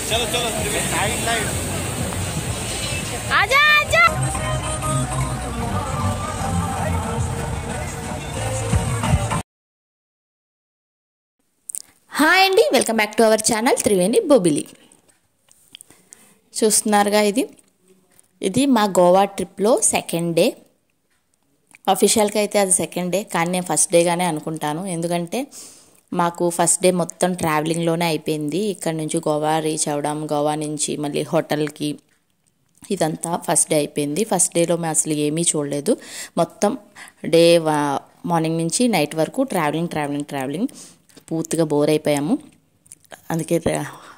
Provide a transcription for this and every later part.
चलो चलो लाइव आजा आजा। హాయ్ అండి, welcome back to our channel Triveni Bobbili. చూస్తున్నారుగా, ఇది మా గోవా ట్రిప్లో సెకండ్ డే. అఫీషియల్గా అయితే అది సెకండ్ డే, కానీ నేను ఫస్ట్ డేగానే అనుకుంటాను. ఎందుకంటే మాకు ఫస్ట్ డే మొత్తం ట్రావెలింగ్లోనే అయిపోయింది. ఇక్కడ నుంచి గోవా రీచ్ అవ్వడం, గోవా నుంచి మళ్ళీ హోటల్కి, ఇదంతా ఫస్ట్ డే అయిపోయింది. ఫస్ట్ డేలో మేము అసలు ఏమీ చూడలేదు. మొత్తం డే మార్నింగ్ నుంచి నైట్ వరకు ట్రావెలింగ్ పూర్తిగా బోర్ అయిపోయాము. అందుకే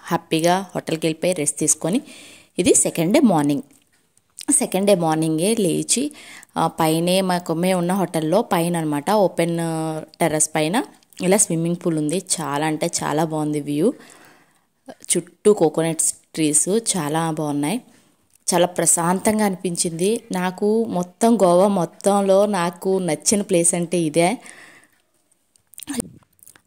హ్యాపీగా హోటల్కి వెళ్ళిపోయి రెస్ట్ తీసుకొని, ఇది సెకండ్ డే మార్నింగే లేచి పైనే మేము ఉన్న హోటల్లో పైన అనమాట, ఓపెన్ టెర్రస్ పైన ఇలా స్విమ్మింగ్ పూల్ ఉంది. చాలా అంటే చాలా బాగుంది వ్యూ. చుట్టూ కోకోనట్ ట్రీస్ చాలా బాగున్నాయి. చాలా ప్రశాంతంగా అనిపించింది నాకు. మొత్తం గోవా మొత్తంలో నాకు నచ్చిన ప్లేస్ అంటే ఇదే.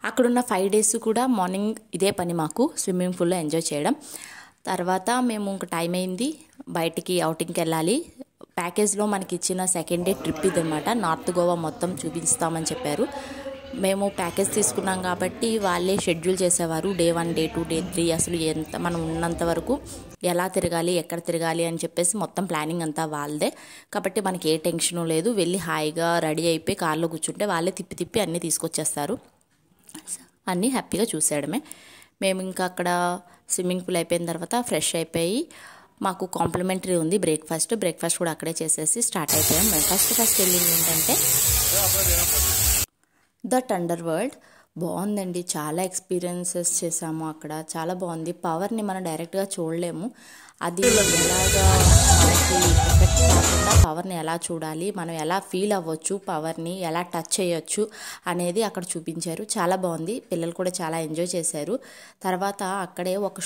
అక్కడున్న 5 days కూడా మార్నింగ్ ఇదే పని మాకు, స్విమ్మింగ్ పూల్లో ఎంజాయ్ చేయడం. తర్వాత మేము ఇంక టైం అయింది, బయటికి అవుటింగ్కి వెళ్ళాలి. ప్యాకేజ్లో మనకి ఇచ్చిన సెకండ్ డే ట్రిప్ ఇదనమాట. నార్త్ గోవా మొత్తం చూపిస్తామని చెప్పారు. మేము ప్యాకేజ్ తీసుకున్నాం కాబట్టి వాళ్ళే షెడ్యూల్ చేసేవారు. డే 1, డే 2, డే 3 అసలు ఎంత మనం ఉన్నంత వరకు ఎలా తిరగాలి, ఎక్కడ తిరగాలి అని చెప్పేసి మొత్తం ప్లానింగ్ అంతా వాళ్ళదే. కాబట్టి మనకి ఏ టెన్షను లేదు. వెళ్ళి హాయిగా రెడీ అయిపోయి కార్లో కూర్చుంటే వాళ్ళే తిప్పి అన్నీ తీసుకొచ్చేస్తారు. అన్నీ హ్యాపీగా చూసేయడమే. మేము ఇంకా అక్కడ స్విమ్మింగ్ పూల్ అయిపోయిన తర్వాత ఫ్రెష్ అయిపోయి, మాకు కాంప్లిమెంటరీ ఉంది బ్రేక్ఫాస్ట్ కూడా అక్కడే చేసేసి స్టార్ట్ అయిపోయాం. మేము ఫస్ట్ వెళ్ళింది ఏంటంటే ద టండర్ వరల్డ్. బాగుందండి, చాలా ఎక్స్పీరియన్సెస్ చేసాము అక్కడ. చాలా బాగుంది. పవర్ని మనం డైరెక్ట్గా చూడలేము. అది ఎలాగా మనకి ఎఫెక్ట్ కాకుండా పవర్ని ఎలా చూడాలి, మనం ఎలా ఫీల్ అవ్వచ్చు, పవర్ని ఎలా టచ్ చేయొచ్చు అనేది అక్కడ చూపించారు. చాలా బాగుంది. పిల్లలు కూడా చాలా ఎంజాయ్ చేశారు. తర్వాత అక్కడే ఒక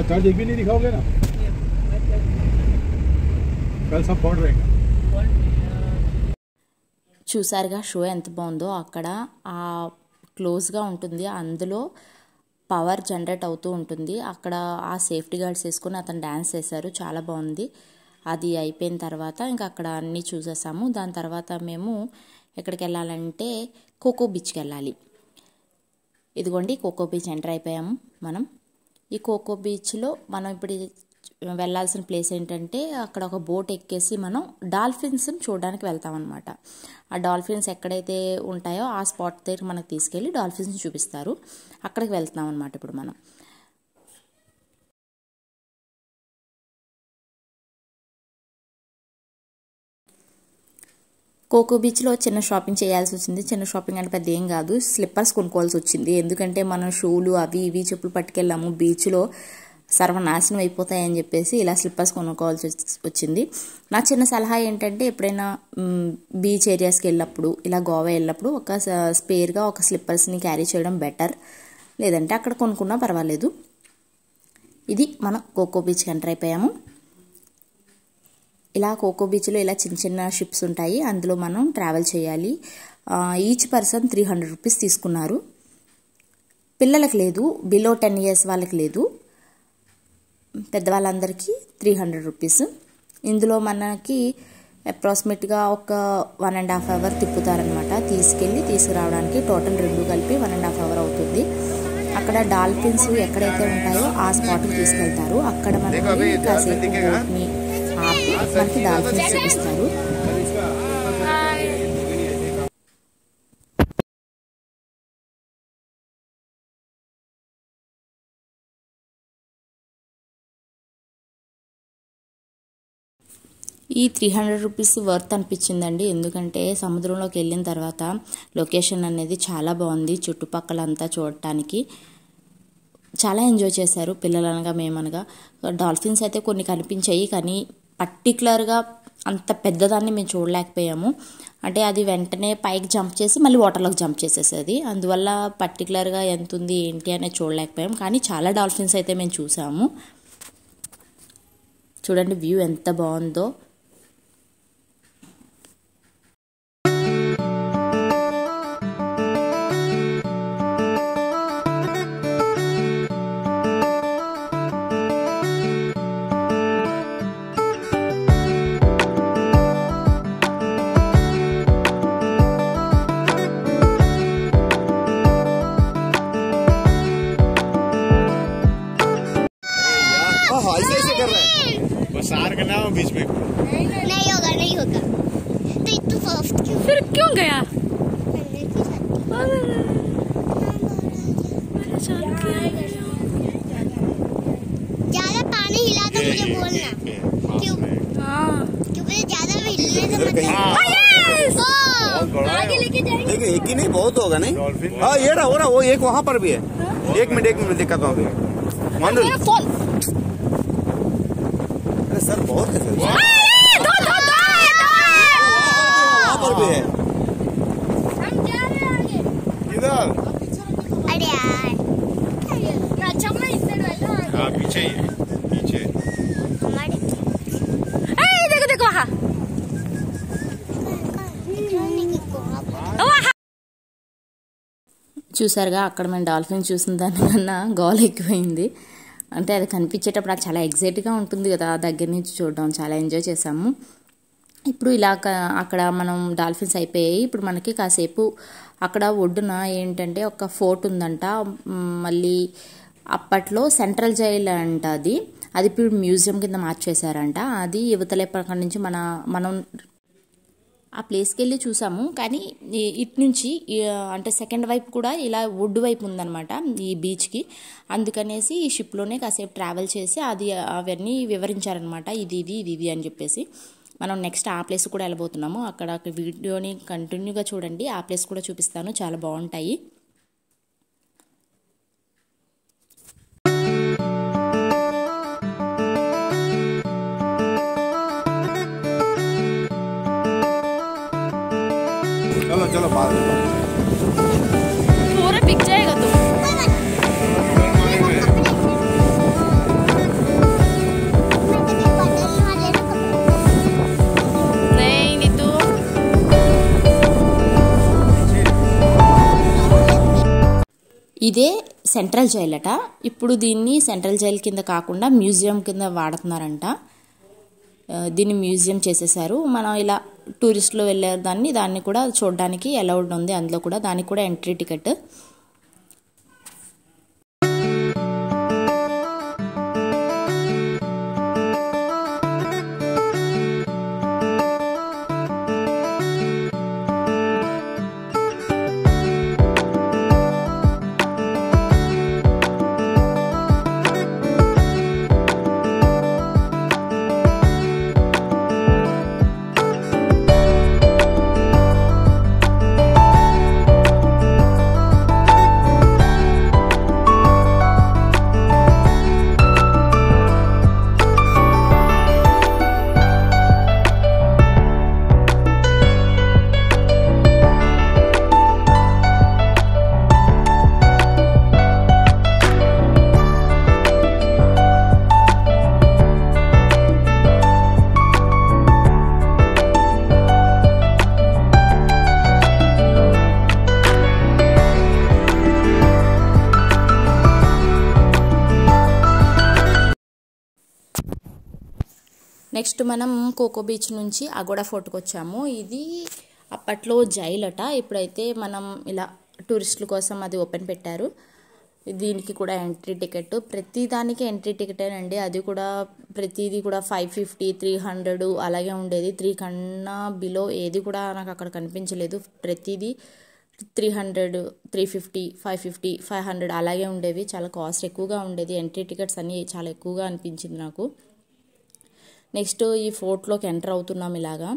चार्ज एक भी नहीं दिखाओगे ना, कल सब पढ़ रहेगा. చూసారుగా షో ఎంత బాగుందో. అక్కడ ఆ క్లోజ్గా ఉంటుంది, అందులో పవర్ జనరేట్ అవుతూ ఉంటుంది. అక్కడ ఆ సేఫ్టీ గార్డ్స్ వేసుకొని అతను డ్యాన్స్ చేశారు. చాలా బాగుంది. అది అయిపోయిన తర్వాత ఇంకా అక్కడ అన్నీ చూసేసాము. దాని తర్వాత మేము ఎక్కడికి వెళ్ళాలంటే కోకో బీచ్కి వెళ్ళాలి. ఇదిగోండి, కోకో బీచ్ ఎంటర్ అయిపోయాము మనం. ఈ కోకో బీచ్లో మనం ఇప్పుడు వెళ్ళాల్సిన ప్లేస్ ఏంటంటే, అక్కడ ఒక బోట్ ఎక్కేసి మనం డాల్ఫిన్స్ని చూడడానికి వెళ్తాం అనమాట. ఆ డాల్ఫిన్స్ ఎక్కడైతే ఉంటాయో ఆ స్పాట్ దగ్గర మనకు తీసుకెళ్ళి డాల్ఫిన్స్ని చూపిస్తారు. అక్కడికి వెళ్తున్నాం అనమాట ఇప్పుడు మనం. కోకో బీచ్లో చిన్న షాపింగ్ చేయాల్సి వచ్చింది. చిన్న షాపింగ్ అంటే పెద్ద ఏం కాదు, స్లిప్పర్స్ కొనుక్కోవాల్సి వచ్చింది. ఎందుకంటే మనం షూలు అవి ఇవి చెప్పులు పట్టుకెళ్ళాము. బీచ్లో సర్వనాశనం అయిపోతాయని చెప్పేసి ఇలా స్లిప్పర్స్ కొనుక్కోవాల్సి వచ్చింది. నా చిన్న సలహా ఏంటంటే, ఎప్పుడైనా బీచ్ ఏరియాస్కి వెళ్ళినప్పుడు, ఇలా గోవా వెళ్ళినప్పుడు ఒక స్పేర్గా ఒక స్లిప్పర్స్ని క్యారీ చేయడం బెటర్. లేదంటే అక్కడ కొనుక్కున్నా పర్వాలేదు. ఇది మనం కోకో బీచ్కి ఎంటర్ అయిపోయాము. ఇలా కోకో బీచ్లో ఇలా చిన్న చిన్న షిప్స్ ఉంటాయి, అందులో మనం ట్రావెల్ చేయాలి. ఈచ్ పర్సన్ 300 రూపీస్ తీసుకున్నారు. పిల్లలకు లేదు, బిలో 10 years వాళ్ళకి లేదు, పెద్దవాళ్ళందరికీ 300 రూపీస్. ఇందులో మనకి అప్రాక్సిమేట్గా ఒక 1.5 hour తిప్పుతారనమాట. తీసుకురావడానికి టోటల్ 2 కలిపి 1.5 hour అవుతుంది. అక్కడ డాల్ఫిన్స్ ఎక్కడైతే ఉంటాయో ఆ స్పాట్కి తీసుకెళ్తారు. అక్కడ మనకి కాసేపు బోట్ని ఆపి మనకి డాల్ఫిన్స్ చూపిస్తారు. ఈ 300 రూపీస్ వర్త్ అనిపించిందండి. ఎందుకంటే సముద్రంలోకి వెళ్ళిన తర్వాత లొకేషన్ అనేది చాలా బాగుంది. చుట్టుపక్కలంతా చూడటానికి చాలా ఎంజాయ్ చేశారు పిల్లలనగా మేమనగా. డాల్ఫిన్స్ అయితే కొన్ని కనిపించాయి, కానీ పర్టికులర్గా అంత పెద్దదాన్ని మేము చూడలేకపోయాము. అంటే అది వెంటనే పైకి జంప్ చేసి మళ్ళీ వాటర్లోకి జంప్ చేసేసేది. అందువల్ల పర్టికులర్గా ఎంత ఉంది ఏంటి అనేది చూడలేకపోయాము. కానీ చాలా డాల్ఫిన్స్ అయితే మేము చూసాము. చూడండి వ్యూ ఎంత బాగుందో. सार का नाम बीच में नहीं होगा तो इतना सॉफ्ट क्यों? फिर क्यों गया? ज्यादा पानी हिला तो मुझे बोलना क्यों? क्योंकि ज्यादा हिलने से आगे लेके जाएंगे। देखिए एक ही नहीं बहुत होगा नहीं। हाँ ये रहा हो रहा, वो एक वहाँ पर भी है। एक मिनट दिखाता हूँ अभी। अरे सर बहुत है सर, वहाँ पर भी है। हम जा रहे हैं आगे। किधर? अरे यार अच्छा मैं इससे बैठा हूँ। हाँ पीछे ही है, पीछे हमारे देखो देखो वहाँ చూసారుగా అక్కడ మేము డాల్ఫిన్ చూసిన దానికన్నా గోల ఎక్కువైంది. అంటే అది కనిపించేటప్పుడు అది చాలా ఎగ్జైట్గా ఉంటుంది కదా, దగ్గర నుంచి చూడడం చాలా ఎంజాయ్ చేసాము. ఇప్పుడు ఇలా అక్కడ మనం డాల్ఫిన్స్ అయిపోయాయి. ఇప్పుడు మనకి కాసేపు అక్కడ ఒడ్డున ఏంటంటే ఒక ఫోర్ట్ ఉందంట. మళ్ళీ అప్పట్లో సెంట్రల్ జైల్ అంట అది ఇప్పుడు మ్యూజియం కింద మార్చేశారంట. అది యువతలే పక్కన నుంచి మనం ఆ ప్లేస్కి వెళ్ళి చూసాము. కానీ ఇటు నుంచి అంటే సెకండ్ వైపు కూడా ఇలా ఒడ్డు వైపు ఉందన్నమాట ఈ బీచ్కి. అందుకనేసి ఈ షిప్లోనే కాసేపు ట్రావెల్ చేసి అవన్నీ వివరించారనమాట. ఇది అని చెప్పేసి. మనం నెక్స్ట్ ఆ ప్లేస్ కూడా వెళ్ళబోతున్నాము. అక్కడ వీడియోని కంటిన్యూగా చూడండి, ఆ ప్లేస్ కూడా చూపిస్తాను, చాలా బాగుంటాయి. चलो चलो बाहर पूरा पिक जाएगा तो नहीं तो ఇదే సెంట్రల్ జైల్ అట. ఇప్పుడు దీన్ని సెంట్రల్ జైల్ కింద కాకుండా మ్యూజియం కింద వాడుతున్నారంట. దీన్ని మ్యూజియం చేసేసారు. మనం ఇలా టూరిస్టులు వెళ్ళే దాన్ని కూడా చూడడానికి అలౌడ్ ఉంది. అందులో కూడా దానికి కూడా ఎంట్రీ టికెట్. నెక్స్ట్ మనం కోకో బీచ్ నుంచి అగోడా ఫోర్ట్కి వచ్చాము. ఇది అప్పట్లో జైలట, ఇప్పుడైతే మనం ఇలా టూరిస్టుల కోసం అది ఓపెన్ పెట్టారు. దీనికి కూడా ఎంట్రీ టికెట్, ప్రతి దానికి ఎంట్రీ టికెటేనండి. అది కూడా ప్రతిదీ కూడా 550, 300 అలాగే ఉండేది. 3 కన్నా బిలో ఏది కూడా నాకు అక్కడ కనిపించలేదు. ప్రతిదీ 300, 350, 550, 500 అలాగే ఉండేవి. చాలా కాస్ట్ ఎక్కువగా ఉండేది. ఎంట్రీ టికెట్స్ అన్నీ చాలా ఎక్కువగా అనిపించింది నాకు. నెక్స్ట్ ఈ ఫోర్ట్లోకి ఎంటర్ అవుతున్నాం. ఇలాగా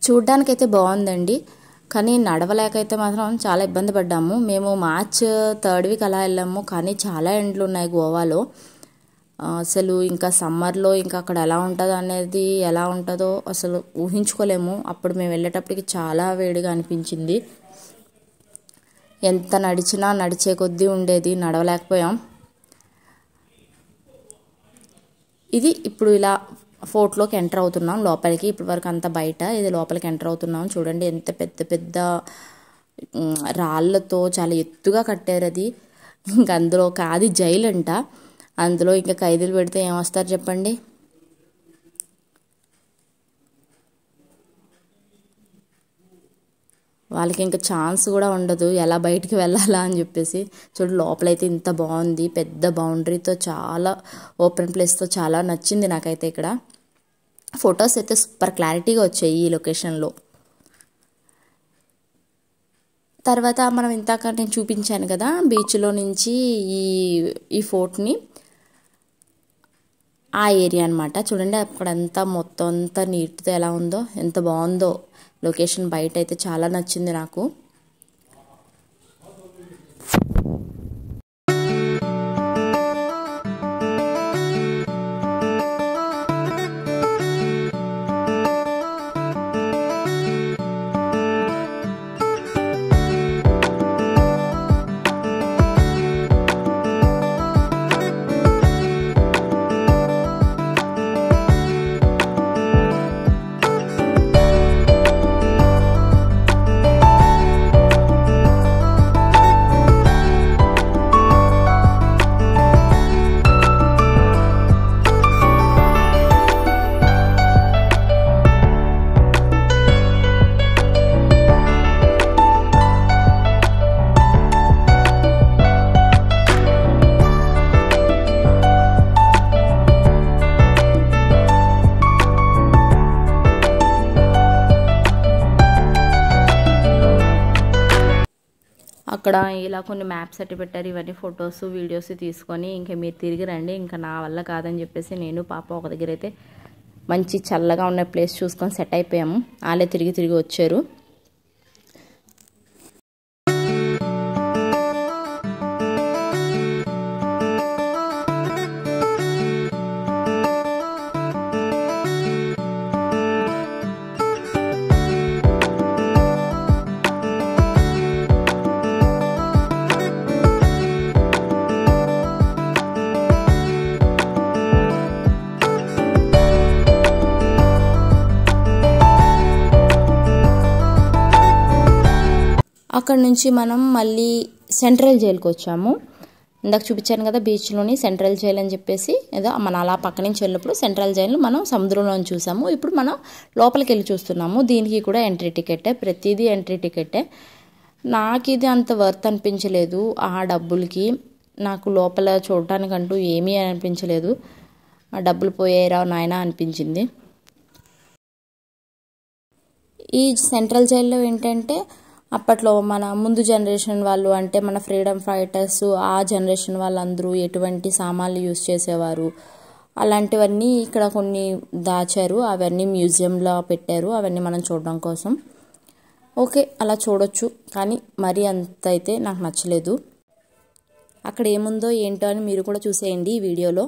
చూడ్డానికైతే బాగుందండి, కానీ నడవలేకైతే మాత్రం చాలా ఇబ్బంది పడ్డాము. మేము March 3rd వీక్ అలా వెళ్ళాము, కానీ చాలా ఎండలు ఉన్నాయి గోవాలో. అసలు ఇంకా సమ్మర్లో ఇంకా అక్కడ ఎలా ఉంటుందో అనేది, ఎలా ఉంటుందో అసలు ఊహించుకోలేము. అప్పుడు మేము వెళ్ళేటప్పటికి చాలా వేడిగా అనిపించింది. ఎంత నడిచినా నడిచే కొద్దీ ఉండేది, నడవలేకపోయాం. ఇది ఇప్పుడు ఇలా ఫోర్ట్లోకి ఎంటర్ అవుతున్నాం లోపలికి. ఇప్పటి వరకు అంతా బయట, ఇది లోపలికి ఎంటర్ అవుతున్నాం. చూడండి ఎంత పెద్ద పెద్ద రాళ్ళతో చాలా ఎత్తుగా కట్టారు అది. ఇంకా అందులో అది జైలు అంట, అందులో ఇంకా ఖైదీలు పెడితే ఏమొస్తారు చెప్పండి. వాళ్ళకి ఇంకా ఛాన్స్ కూడా ఉండదు ఎలా బయటికి వెళ్ళాలా అని చెప్పేసి. చూడు లోపలైతే ఇంత బాగుంది, పెద్ద బౌండరీతో, చాలా ఓపెన్ ప్లేస్తో, చాలా నచ్చింది నాకైతే. ఇక్కడ ఫొటోస్ అయితే సూపర్ క్లారిటీగా వచ్చాయి ఈ లొకేషన్లో. తర్వాత మనం ఇందాక నేను చూపించాను కదా బీచ్లో నుంచి ఈ ఫోర్ట్ని, ఆ ఏరియా అనమాట. చూడండి అక్కడంతా మొత్తం అంతా నీట్తో ఎలా ఉందో, ఎంత బాగుందో లొకేషన్. బయట అయితే చాలా నచ్చింది నాకు. అక్కడ ఇలా కొన్ని మ్యాప్స్ అట్టి పెట్టారు. ఇవన్నీ ఫొటోస్ వీడియోస్ తీసుకొని ఇంకా మీరు తిరిగి రండి, ఇంకా నా వల్ల కాదని చెప్పేసి నేను పాప ఒక దగ్గర అయితే మంచి చల్లగా ఉన్న ప్లేస్ చూసుకొని సెట్ అయిపోయాము. వాళ్ళే తిరిగి తిరిగి వచ్చారు. అక్కడ నుంచి మనం మళ్ళీ సెంట్రల్ జైలుకి వచ్చాము. ఇందాక చూపించాను కదా బీచ్లోని సెంట్రల్ జైల్ అని చెప్పేసి, ఏదో మనం అలా పక్క నుంచి వెళ్ళినప్పుడు సెంట్రల్ జైలు మనం సముద్రంలో చూసాము. ఇప్పుడు మనం లోపలికి వెళ్ళి చూస్తున్నాము. దీనికి కూడా ఎంట్రీ టికెటే, ప్రతిదీ ఎంట్రీ టికెటే. నాకు ఇది అంత వర్త్ అనిపించలేదు ఆ డబ్బులకి. నాకు లోపల చూడటానికంటూ ఏమీ అనిపించలేదు. ఆ డబ్బులు పోయారా నాయనా అనిపించింది. ఈ సెంట్రల్ జైల్లో ఏంటంటే అప్పట్లో మన ముందు జనరేషన్ వాళ్ళు, అంటే మన ఫ్రీడమ్ ఫైటర్స్, ఆ జనరేషన్ వాళ్ళందరూ ఎటువంటి సామాన్లు యూజ్ చేసేవారు అలాంటివన్నీ ఇక్కడ కొన్ని దాచారు. అవన్నీ మ్యూజియంలో పెట్టారు, అవన్నీ మనం చూడడం కోసం. ఓకే అలా చూడొచ్చు, కానీ మరీ అంత అయితే నాకు నచ్చలేదు. అక్కడ ఏముందో ఏంటో అని మీరు కూడా చూసేయండి ఈ వీడియోలో.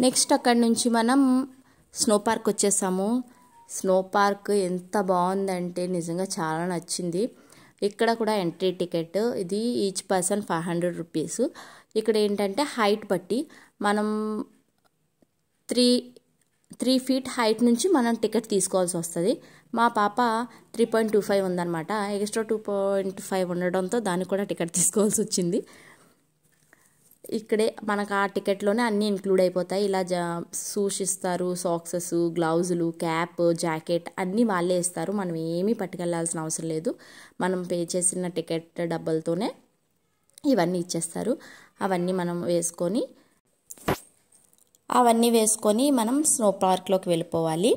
నెక్స్ట్ అక్కడ నుంచి మనం స్నో పార్క్ వచ్చేసాము. స్నో పార్క్ ఎంత బాగుందంటే నిజంగా చాలా నచ్చింది. ఇక్కడ కూడా ఎంట్రీ టికెట్, ఇది ఈచ్ పర్సన్ 500 రూపీస్. ఇక్కడ ఏంటంటే హైట్ బట్టి మనం 3 ఫీట్ హైట్ నుంచి మనం టికెట్ తీసుకోవాల్సి వస్తుంది. మా పాప 3.25 ఉందన్నమాట. ఎక్స్ట్రా 2.5 ఉండడంతో దానికి కూడా టికెట్ తీసుకోవాల్సి వచ్చింది. ఇక్కడే మనకు ఆ టికెట్లోనే అన్నీ ఇంక్లూడ్ అయిపోతాయి. ఇలా షూస్ ఇస్తారు, సాక్సెస్, గ్లౌజులు, క్యాప్, జాకెట్ అన్నీ వాళ్ళే ఇస్తారు. మనం ఏమీ పట్టుకెళ్ళాల్సిన అవసరం లేదు. మనం పే చేసిన టికెట్ డబ్బులతోనే ఇవన్నీ ఇచ్చేస్తారు. అవన్నీ వేసుకొని మనం స్నో పార్క్లోకి వెళ్ళిపోవాలి.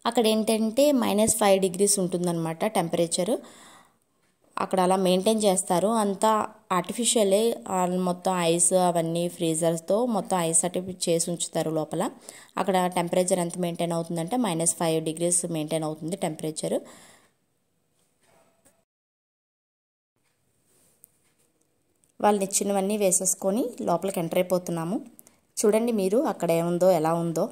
అక్కడ ఏంటంటే -5 డిగ్రీస్ ఉంటుందన్నమాట టెంపరేచరు. అక్కడ అలా మెయింటైన్ చేస్తారు. అంతా ఆర్టిఫిషియలే, మొత్తం ఐస్ అవన్నీ ఫ్రీజర్స్తో మొత్తం ఐస్ సర్టిఫికేట్ చేసి ఉంచుతారు లోపల. అక్కడ టెంపరేచర్ ఎంత మెయింటైన్ అవుతుందంటే -5 డిగ్రీస్ మెయింటైన్ అవుతుంది టెంపరేచరు. వాళ్ళు ఇచ్చినవన్నీ వేసేసుకొని లోపలికి ఎంటర్ అయిపోతున్నాము. చూడండి మీరు అక్కడ ఏముందో, ఎలా ఉందో.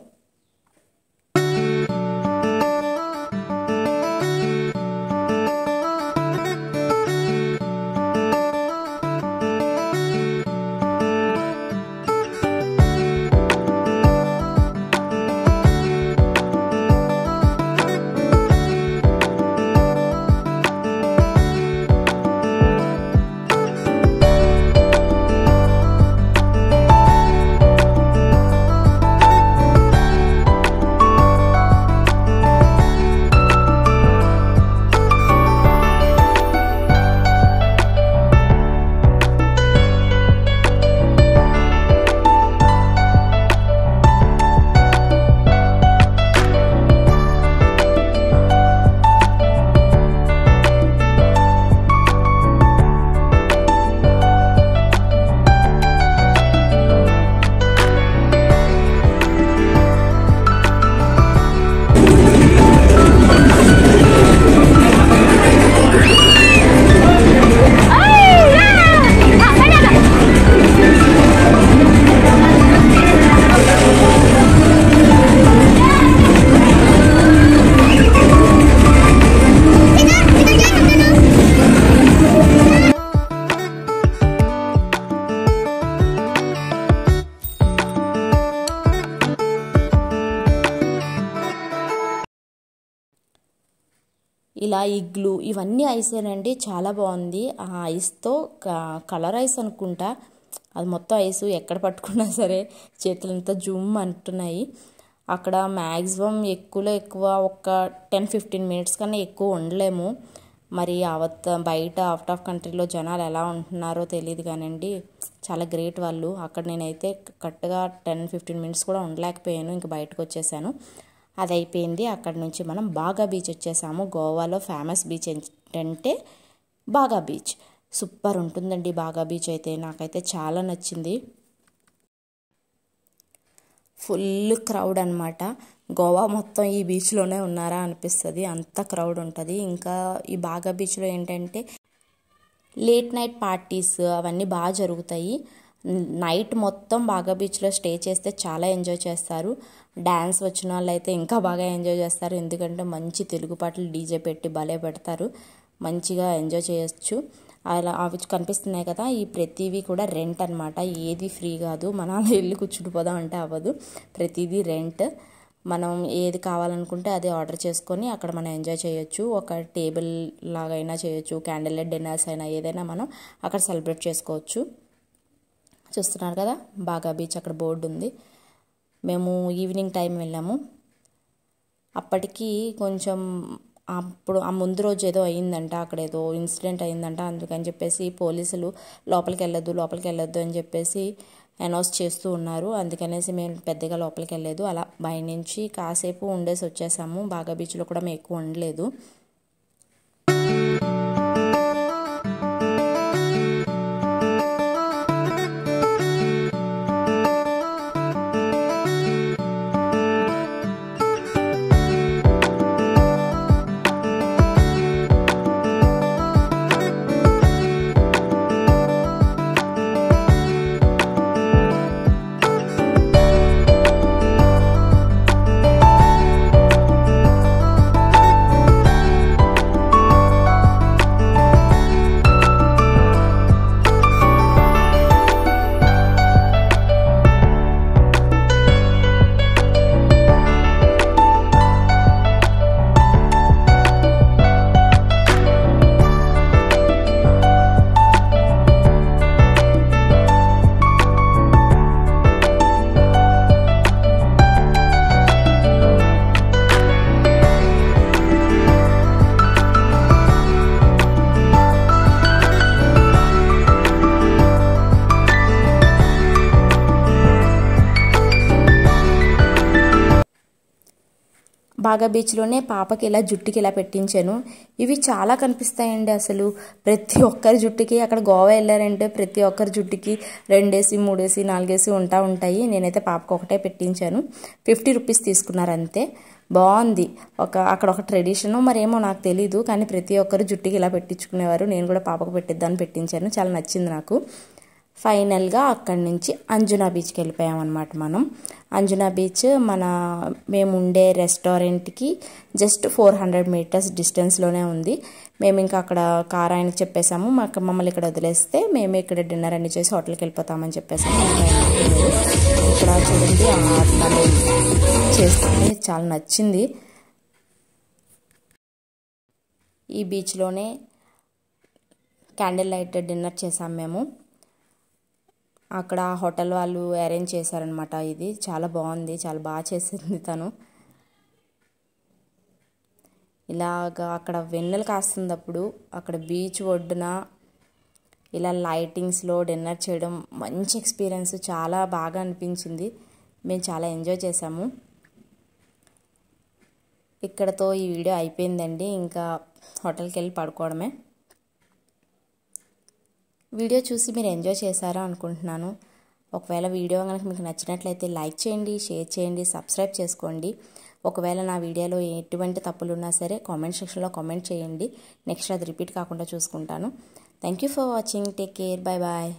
ఇలా ఇగ్లు ఇవన్నీ ఐసేనండి, చాలా బాగుంది. ఆ ఐస్తో కలర్ ఐస్ అనుకుంటా, అది మొత్తం ఐస్ ఎక్కడ పట్టుకున్నా సరే చేతులంతా జూమ్ అంటున్నాయి. అక్కడ మ్యాక్సిమం ఎక్కువ ఒక 10-15 మినిట్స్ కన్నా ఎక్కువ ఉండలేము. మరి బయట అవుట్ ఆఫ్ కంట్రీలో జనాలు ఎలా ఉంటున్నారో తెలియదు కానండి, చాలా గ్రేట్ వాళ్ళు. అక్కడ నేనైతే కరెక్ట్గా 10-15 మినిట్స్ కూడా ఉండలేకపోయాను, ఇంక బయటకు వచ్చేసాను. అది అయిపోయింది. అక్కడ నుంచి మనం బాగా బీచ్ వచ్చేసాము. గోవాలో ఫేమస్ బీచ్ ఏంటంటే బాగా బీచ్. సూపర్ ఉంటుందండి బాగా బీచ్ అయితే, నాకైతే చాలా నచ్చింది. ఫుల్ క్రౌడ్ అనమాట. గోవా మొత్తం ఈ బీచ్లోనే ఉన్నారా అనిపిస్తుంది, అంత క్రౌడ్ ఉంటుంది. ఇంకా ఈ బాగా బీచ్లో ఏంటంటే లేట్ నైట్ పార్టీస్ అవన్నీ బాగా జరుగుతాయి. నైట్ మొత్తం బాగా బీచ్లో స్టే చేస్తే చాలా ఎంజాయ్ చేస్తారు. డ్యాన్స్ వచ్చిన వాళ్ళు అయితే ఇంకా బాగా ఎంజాయ్ చేస్తారు, ఎందుకంటే మంచి తెలుగు పాటలు డీజే పెట్టి భలే పెడతారు, మంచిగా ఎంజాయ్ చేయొచ్చు. అలా అవి కనిపిస్తున్నాయి కదా, ఈ ప్రతివి కూడా రెంట్ అనమాట, ఏది ఫ్రీ కాదు. మనం అలా వెళ్ళి కూర్చుండిపోదాం అంటే అవ్వదు, ప్రతిదీ రెంట్. మనం ఏది కావాలనుకుంటే అది ఆర్డర్ చేసుకొని అక్కడ మనం ఎంజాయ్ చేయొచ్చు. ఒక టేబుల్ లాగా అయినా చేయొచ్చు, క్యాండిల్ లైట్ డిన్నర్స్ అయినా ఏదైనా మనం అక్కడ సెలబ్రేట్ చేసుకోవచ్చు. చూస్తున్నారు కదా బాగా బీచ్, అక్కడ బోర్డు ఉంది. మేము ఈవినింగ్ టైం వెళ్ళాము. అప్పటికి కొంచెం అప్పుడు ఆ ముందు రోజు ఏదో అయ్యిందంట, అక్కడ ఏదో ఇన్సిడెంట్ అయ్యిందంట. అందుకని చెప్పేసి పోలీసులు లోపలికి వెళ్ళొద్దు అని చెప్పేసి అనౌన్స్ చేస్తూ ఉన్నారు. అందుకనేసి మేము పెద్దగా లోపలికి వెళ్ళలేదు, అలా బయట నుంచి కాసేపు ఉండేసి వచ్చేసాము. బాగా బీచ్లో కూడా మేము ఎక్కువ ఉండలేదు. బాగా బీచ్లోనే పాపకి ఇలా జుట్టుకి ఇలా పెట్టించాను. ఇవి చాలా కనిపిస్తాయండి అసలు. ప్రతి ఒక్కరి జుట్టుకి అక్కడ గోవా వెళ్ళారంటే ప్రతి ఒక్కరి జుట్టుకి 2 వేసి 3 వేసి 4 వేసి ఉంటాయి. నేనైతే పాపకు ఒకటే పెట్టించాను. 50 రూపీస్ తీసుకున్నారు అంతే. బాగుంది. అక్కడ ఒక ట్రెడిషను మరేమో నాకు తెలీదు, కానీ ప్రతి ఒక్కరు జుట్టుకి ఇలా పెట్టించుకునేవారు. నేను కూడా పాపకు పెట్టిద్దాన్ని పెట్టించాను. చాలా నచ్చింది నాకు. ఫైనల్గా అక్కడి నుంచి అంజునా బీచ్కి వెళ్ళిపోయామన్నమాట మనం. అంజునా బీచ్ మేము ఉండే రెస్టారెంట్కి జస్ట్ 400 మీటర్స్ డిస్టెన్స్లోనే ఉంది. మేము ఇంకా అక్కడ కార్ ఆయనకి చెప్పేసాము, మమ్మల్ని ఇక్కడ వదిలేస్తే మేము ఇక్కడ డిన్నర్ అన్ని చేసి హోటల్కి వెళ్ళిపోతామని చెప్పేసాము. ఇక్కడ చూడండి తను చేస్తుంది, చాలా నచ్చింది. ఈ బీచ్లోనే క్యాండిల్ లైట్ డిన్నర్ చేసాము మేము. అక్కడ హోటల్ వాళ్ళు అరేంజ్ చేశారనమాట. ఇది చాలా బాగుంది, చాలా బాగా చేసింది తను. ఇలాగా అక్కడ వెన్నెలు కాస్తున్నప్పుడు అక్కడ బీచ్ ఒడ్డున ఇలా లైటింగ్స్లో డిన్నర్ చేయడం మంచి ఎక్స్పీరియన్స్, చాలా బాగా అనిపించింది. మేము చాలా ఎంజాయ్ చేసాము. ఇక్కడతో ఈ వీడియో అయిపోయిందండి. ఇంకా హోటల్కి వెళ్ళి పడుకోవడమే. వీడియో చూసి మీరు ఎంజాయ్ చేశారా అనుకుంటున్నాను. ఒకవేళ వీడియో కనుక మీకు నచ్చినట్లయితే లైక్ చేయండి, షేర్ చేయండి, సబ్స్క్రైబ్ చేసుకోండి. ఒకవేళ నా వీడియోలో ఎటువంటి తప్పులు ఉన్నా సరే కామెంట్ సెక్షన్లో కామెంట్ చేయండి. నెక్స్ట్ అది రిపీట్ కాకుండా చూసుకుంటాను. Thank you for watching. Take care. Bye bye.